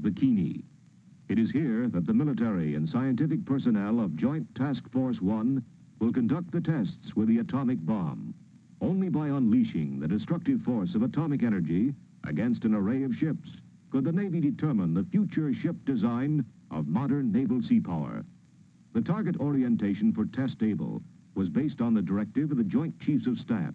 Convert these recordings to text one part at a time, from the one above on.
Bikini. It is here that the military and scientific personnel of Joint Task Force 1 will conduct the tests with the atomic bomb. Only by unleashing the destructive force of atomic energy against an array of ships could the Navy determine the future ship design of modern naval sea power. The target orientation for Test Able was based on the directive of the Joint Chiefs of Staff.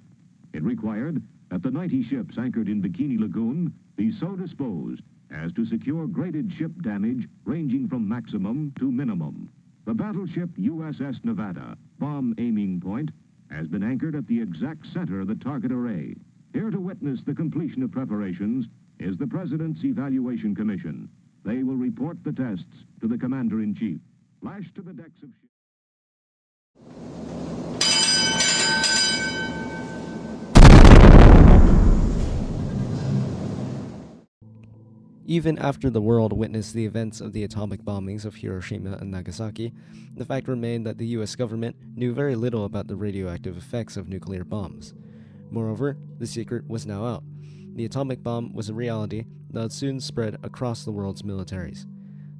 It required that the 90 ships anchored in Bikini Lagoon be so disposed as to secure graded ship damage ranging from maximum to minimum. The battleship USS Nevada, bomb aiming point, has been anchored at the exact center of the target array. Here to witness the completion of preparations is the President's Evaluation Commission. They will report the tests to the Commander-in-Chief. Lashed to the decks of ships. Even after the world witnessed the events of the atomic bombings of Hiroshima and Nagasaki, the fact remained that the US government knew very little about the radioactive effects of nuclear bombs. Moreover, the secret was now out. The atomic bomb was a reality that soon spread across the world's militaries.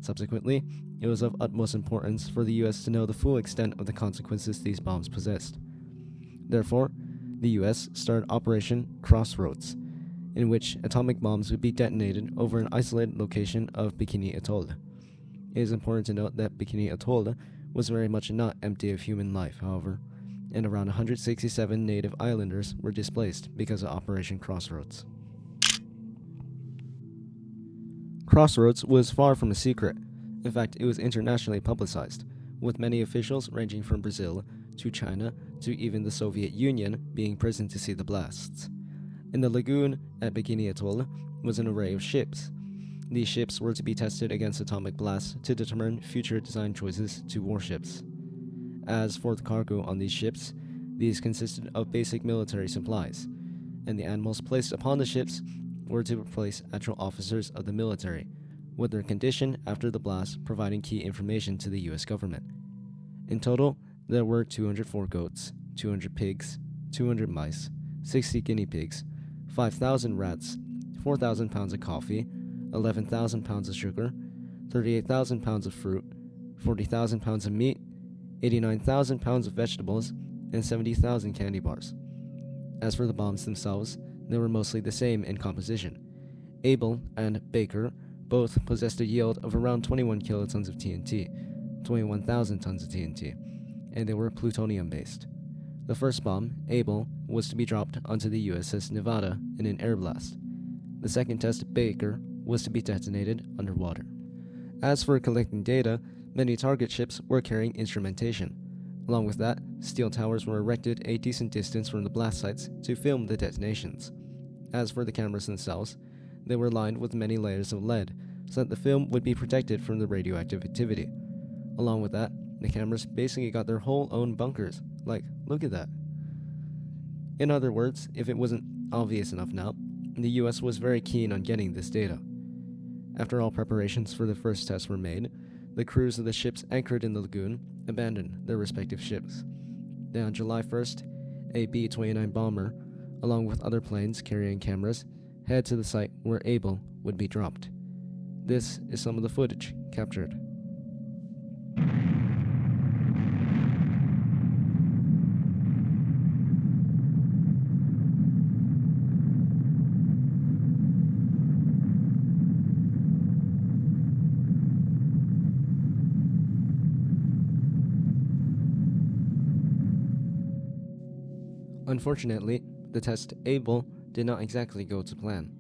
Subsequently, it was of utmost importance for the US to know the full extent of the consequences these bombs possessed. Therefore, the US started Operation Crossroads, in which atomic bombs would be detonated over an isolated location of Bikini Atoll. It is important to note that Bikini Atoll was very much not empty of human life, however, and around 167 native islanders were displaced because of Operation Crossroads. Crossroads was far from a secret. In fact, it was internationally publicized, with many officials ranging from Brazil to China to even the Soviet Union being present to see the blasts. In the lagoon at Bikini Atoll was an array of ships. These ships were to be tested against atomic blasts to determine future design choices to warships. As for the cargo on these ships, these consisted of basic military supplies, and the animals placed upon the ships were to replace actual officers of the military, with their condition after the blast providing key information to the US government. In total, there were 204 goats, 200 pigs, 200 mice, 60 guinea pigs, 5,000 rats, 4,000 pounds of coffee, 11,000 pounds of sugar, 38,000 pounds of fruit, 40,000 pounds of meat, 89,000 pounds of vegetables, and 70,000 candy bars. As for the bombs themselves, they were mostly the same in composition. Able and Baker both possessed a yield of around 21 kilotons of TNT, 21,000 tons of TNT, and they were plutonium-based. The first bomb, Able, was to be dropped onto the USS Nevada in an air blast. The second test, Baker, was to be detonated underwater. As for collecting data, many target ships were carrying instrumentation. Along with that, steel towers were erected a decent distance from the blast sites to film the detonations. As for the cameras themselves, they were lined with many layers of lead so that the film would be protected from the radioactive activity. Along with that, the cameras basically got their whole own bunkers. Like, look at that. In other words, if it wasn't obvious enough now, the US was very keen on getting this data. After all preparations for the first test were made, the crews of the ships anchored in the lagoon abandoned their respective ships. Then on July 1st, a B-29 bomber, along with other planes carrying cameras, head to the site where Able would be dropped. This is some of the footage captured. Unfortunately, the test Able did not exactly go to plan.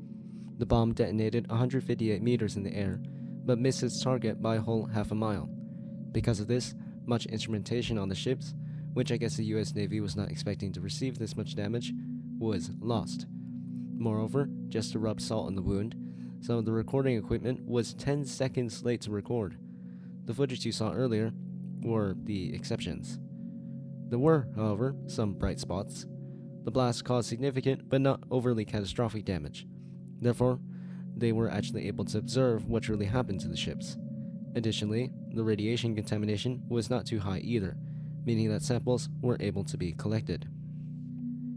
The bomb detonated 158 meters in the air, but missed its target by a whole half a mile. Because of this, much instrumentation on the ships, which I guess the US Navy was not expecting to receive this much damage, was lost. Moreover, just to rub salt in the wound, some of the recording equipment was 10 seconds late to record. The footage you saw earlier were the exceptions. There were, however, some bright spots. The blast caused significant but not overly catastrophic damage. Therefore, they were actually able to observe what really happened to the ships. Additionally, the radiation contamination was not too high either, meaning that samples were able to be collected.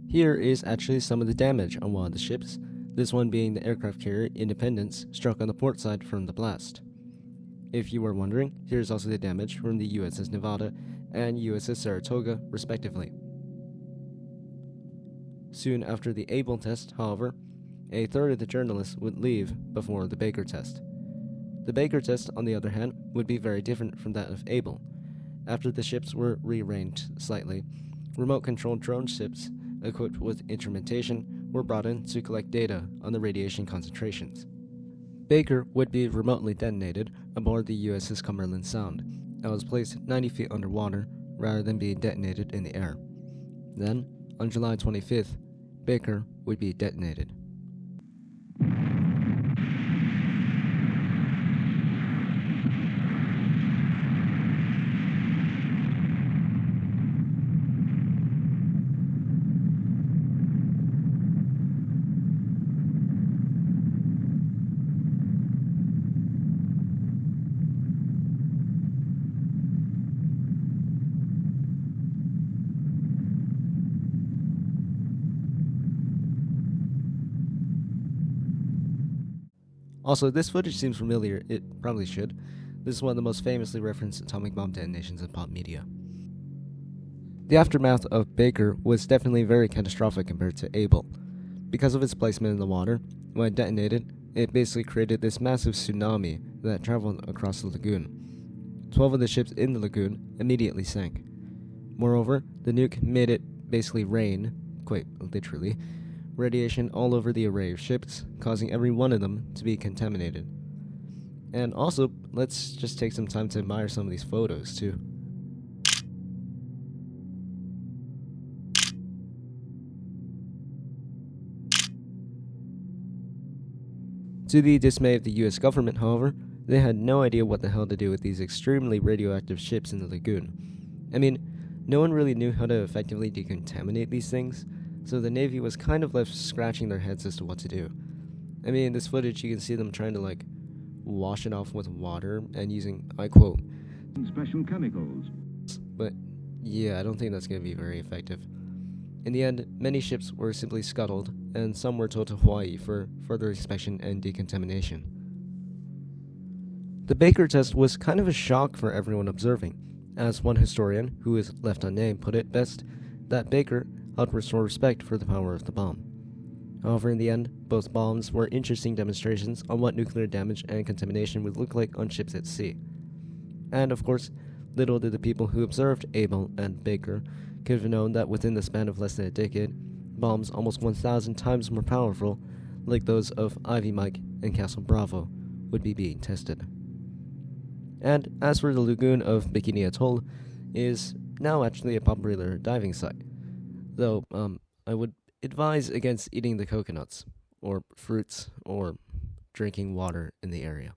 Here is actually some of the damage on one of the ships, this one being the aircraft carrier Independence struck on the port side from the blast. If you were wondering, here's also the damage from the USS Nevada and USS Saratoga, respectively. Soon after the Able test, however, a third of the journalists would leave before the Baker test. The Baker test, on the other hand, would be very different from that of Able. After the ships were rearranged slightly, remote-controlled drone ships equipped with instrumentation were brought in to collect data on the radiation concentrations. Baker would be remotely detonated aboard the USS Cumberland Sound and was placed 90 feet underwater rather than being detonated in the air. Then, on July 25th, Baker would be detonated. Also, this footage seems familiar. It probably should. This is one of the most famously referenced atomic bomb detonations in pop media. The aftermath of Baker was definitely very catastrophic compared to Able. Because of its placement in the water, when it detonated, it basically created this massive tsunami that traveled across the lagoon. 12 of the ships in the lagoon immediately sank. Moreover, the nuke made it basically rain, quite literally, radiation all over the array of ships, causing every one of them to be contaminated. And also, let's just take some time to admire some of these photos, too. To the dismay of the US government, however, they had no idea what the hell to do with these extremely radioactive ships in the lagoon. I mean, no one really knew how to effectively decontaminate these things, so the Navy was kind of left scratching their heads as to what to do. I mean, in this footage you can see them trying to wash it off with water and using, I quote, special chemicals. But yeah, I don't think that's going to be very effective. In the end, many ships were simply scuttled, and some were towed to Hawaii for further inspection and decontamination. The Baker test was kind of a shock for everyone observing, as one historian, who is left unnamed, put it best, that Baker helped restore respect for the power of the bomb. However, in the end, both bombs were interesting demonstrations on what nuclear damage and contamination would look like on ships at sea. And of course, little did the people who observed Able and Baker could have known that within the span of less than a decade, bombs almost 1,000 times more powerful, like those of Ivy Mike and Castle Bravo, would be being tested. And as for the lagoon of Bikini Atoll, is now actually a popular diving site. Though, I would advise against eating the coconuts, or fruits, or drinking water in the area.